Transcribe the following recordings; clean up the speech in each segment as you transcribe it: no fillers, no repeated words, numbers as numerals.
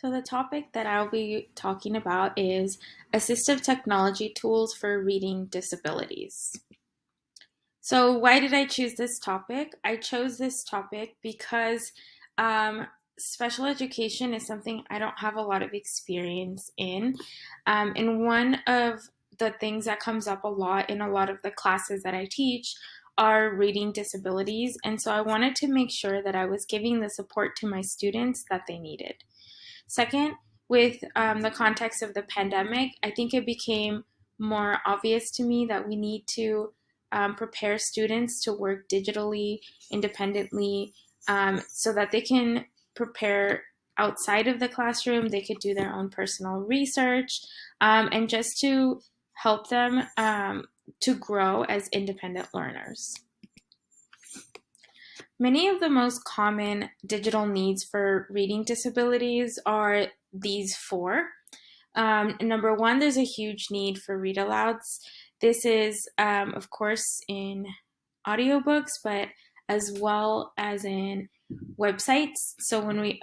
So, the topic that I'll be talking about is assistive technology tools for reading disabilities. So, why did I choose this topic? I chose this topic because um, special education is something I don't have a lot of experience in. And one of the things that comes up a lot in a lot of the classes that I teach are reading disabilities. And so, I wanted to make sure that I was giving the support to my students that they needed. Second, with the context of the pandemic, I think it became more obvious to me that we need to prepare students to work digitally, independently, so that they can prepare outside of the classroom. They could do their own personal research and just to help them to grow as independent learners. Many of the most common digital needs for reading disabilities are these four. Number one, there's a huge need for read alouds. This is, of course, in audiobooks, but as well as in websites. So when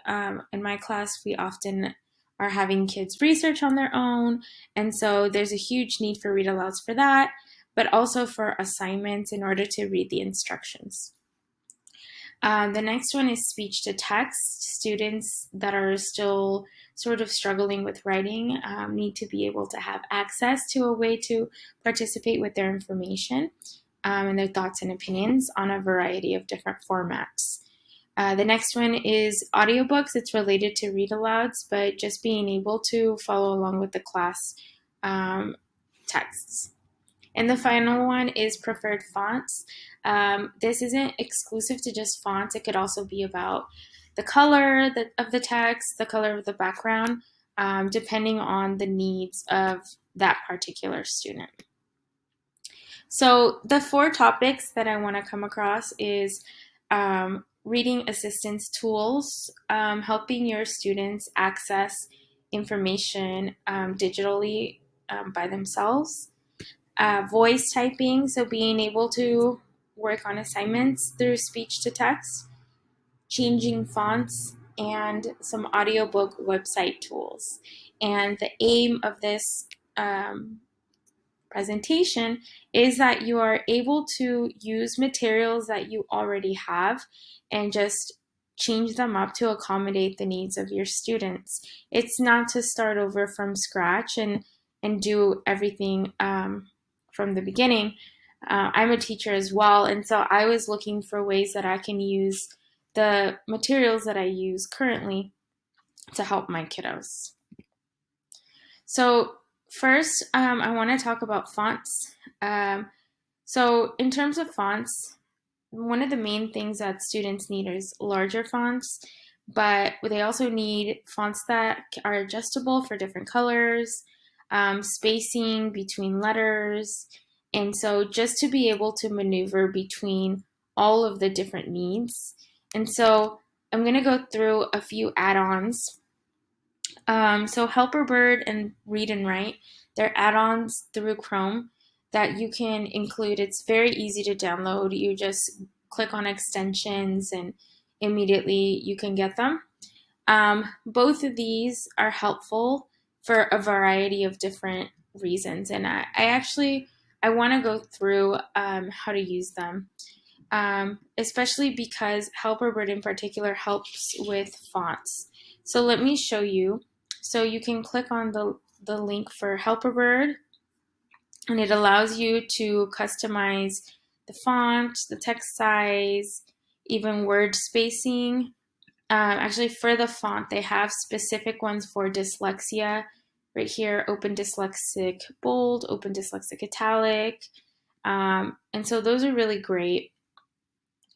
in my class, we often are having kids research on their own. And so there's a huge need for read alouds for that, but also for assignments in order to read the instructions. The next one is speech to text. Students that are still sort of struggling with writing need to be able to have access to a way to participate with their information and their thoughts and opinions on a variety of different formats. The next one is audiobooks. It's related to read alouds, but just being able to follow along with the class texts. And the final one is preferred fonts. This isn't exclusive to just fonts. It could also be about the color of the text, the color of the background, depending on the needs of that particular student. So the four topics that I want to come across is reading assistance tools, helping your students access information digitally by themselves. Voice typing, so being able to work on assignments through speech to text, changing fonts, and some audiobook website tools. And the aim of this presentation is that you are able to use materials that you already have and just change them up to accommodate the needs of your students. It's not to start over from scratch and do everything from the beginning. I'm a teacher as well, and so I was looking for ways that I can use the materials that I use currently to help my kiddos. So first, I want to talk about fonts. So in terms of fonts, one of the main things that students need is larger fonts, but they also need fonts that are adjustable for different colors, spacing between letters, and so just to be able to maneuver between all of the different needs. And so I'm going to go through a few add-ons. So Helperbird and Read and Write, they're add-ons through Chrome that you can include. It's very easy to download. You just click on extensions and immediately you can get them. Both of these are helpful for a variety of different reasons, and I want to go through how to use them, especially because Helperbird in particular helps with fonts. So let me show you. So you can click on the link for Helperbird, and it allows you to customize the font, the text size, even word spacing. Actually, for the font, they have specific ones for dyslexia. Right here, Open Dyslexic Bold, Open Dyslexic Italic. And so those are really great.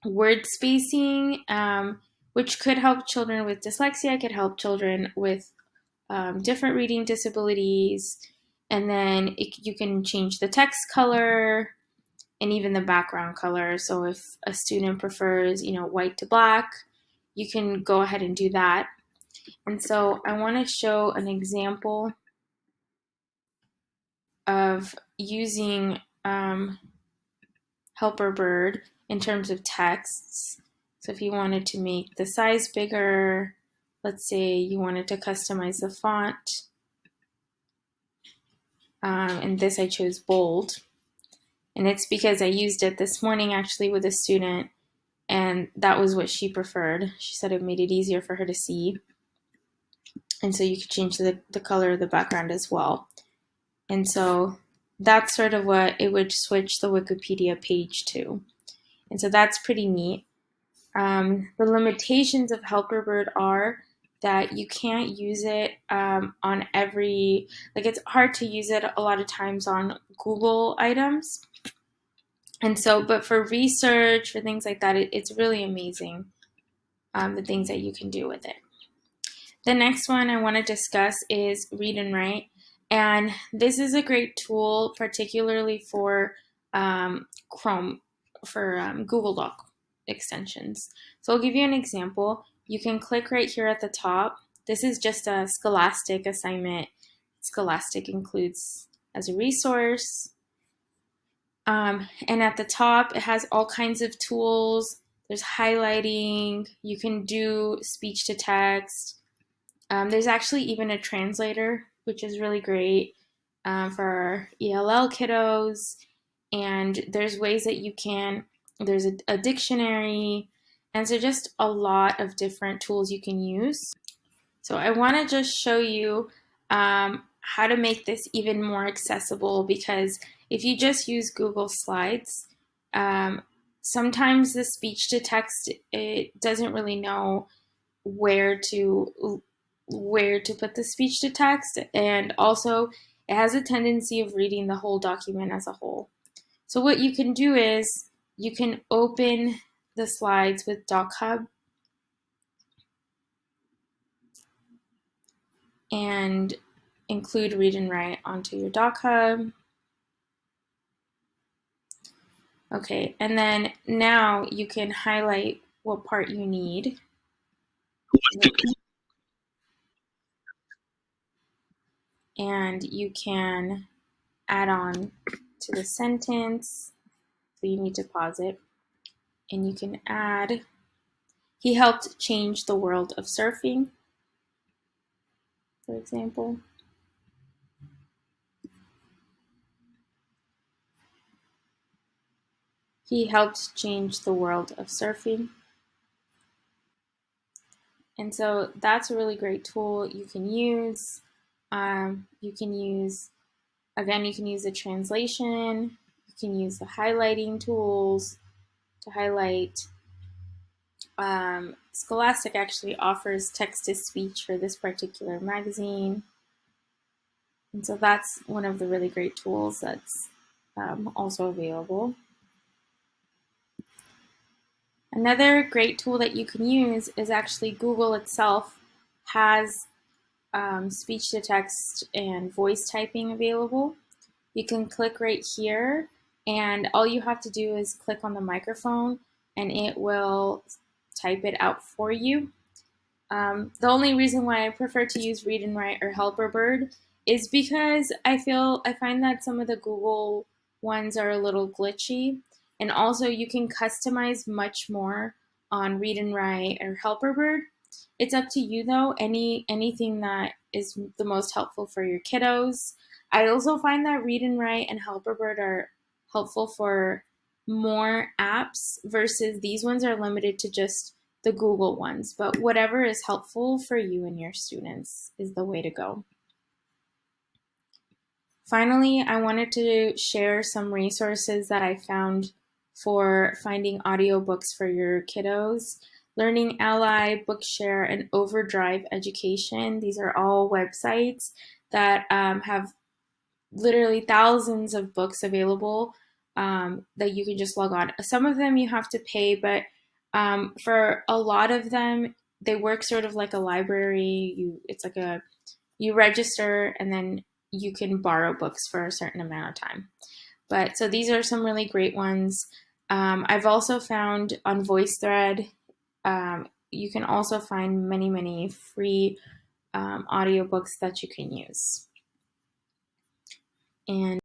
Word spacing, which could help children with dyslexia, could help children with different reading disabilities. And then you can change the text color and even the background color. So if a student prefers, white to black, you can go ahead and do that. And so I want to show an example of using Helperbird in terms of texts. So if you wanted to make the size bigger, let's say you wanted to customize the font. And this I chose bold. And it's because I used it this morning actually with a student, and that was what she preferred. She said it made it easier for her to see. And so you could change the color of the background as well. And so that's sort of what it would switch the Wikipedia page to. And so that's pretty neat. The limitations of Helperbird are that you can't use it on every, like it's hard to use it a lot of times on Google items. And so, but for research, for things like that, it's really amazing, the things that you can do with it. The next one I want to discuss is Read and Write. And this is a great tool, particularly for Chrome, for Google Doc extensions. So I'll give you an example. You can click right here at the top. This is just a Scholastic assignment. Scholastic includes as a resource. And at the top, it has all kinds of tools. There's highlighting. You can do speech to text. There's actually even a translator, which is really great for our ELL kiddos. And there's ways that you can, there's a dictionary. And so just a lot of different tools you can use. So I want to just show you how to make this even more accessible, because if you just use Google Slides, sometimes the speech to text, it doesn't really know where to put the speech to text, and also it has a tendency of reading the whole document as a whole. So what you can do is you can open the slides with DocHub and include Read and Write onto your DocHub. Okay, and then now you can highlight what part you need. And you can add on to the sentence. So you need to pause it. And you can add, he helped change the world of surfing, for example. He helped change the world of surfing. And so that's a really great tool you can use. You can use, again, you can use the translation. You can use the highlighting tools to highlight. Scholastic actually offers text-to-speech for this particular magazine. And so that's one of the really great tools that's also available. Another great tool that you can use is actually Google itself has speech to text and voice typing available. You can click right here, and all you have to do is click on the microphone and it will type it out for you. The only reason why I prefer to use Read and Write or Helperbird is because I find that some of the Google ones are a little glitchy, and also you can customize much more on Read and Write or Helperbird. It's up to you though. Anything that is the most helpful for your kiddos. I also find that Read and Write and Helperbird are helpful for more apps versus these ones are limited to just the Google ones, but whatever is helpful for you and your students is the way to go. Finally, I wanted to share some resources that I found for finding audiobooks for your kiddos. Learning Ally, Bookshare, and Overdrive Education. These are all websites that have literally thousands of books available that you can just log on. Some of them you have to pay, but for a lot of them, they work sort of like a library. You register and then you can borrow books for a certain amount of time. But so these are some really great ones. I've also found on VoiceThread, you can also find many, many free audiobooks that you can use. And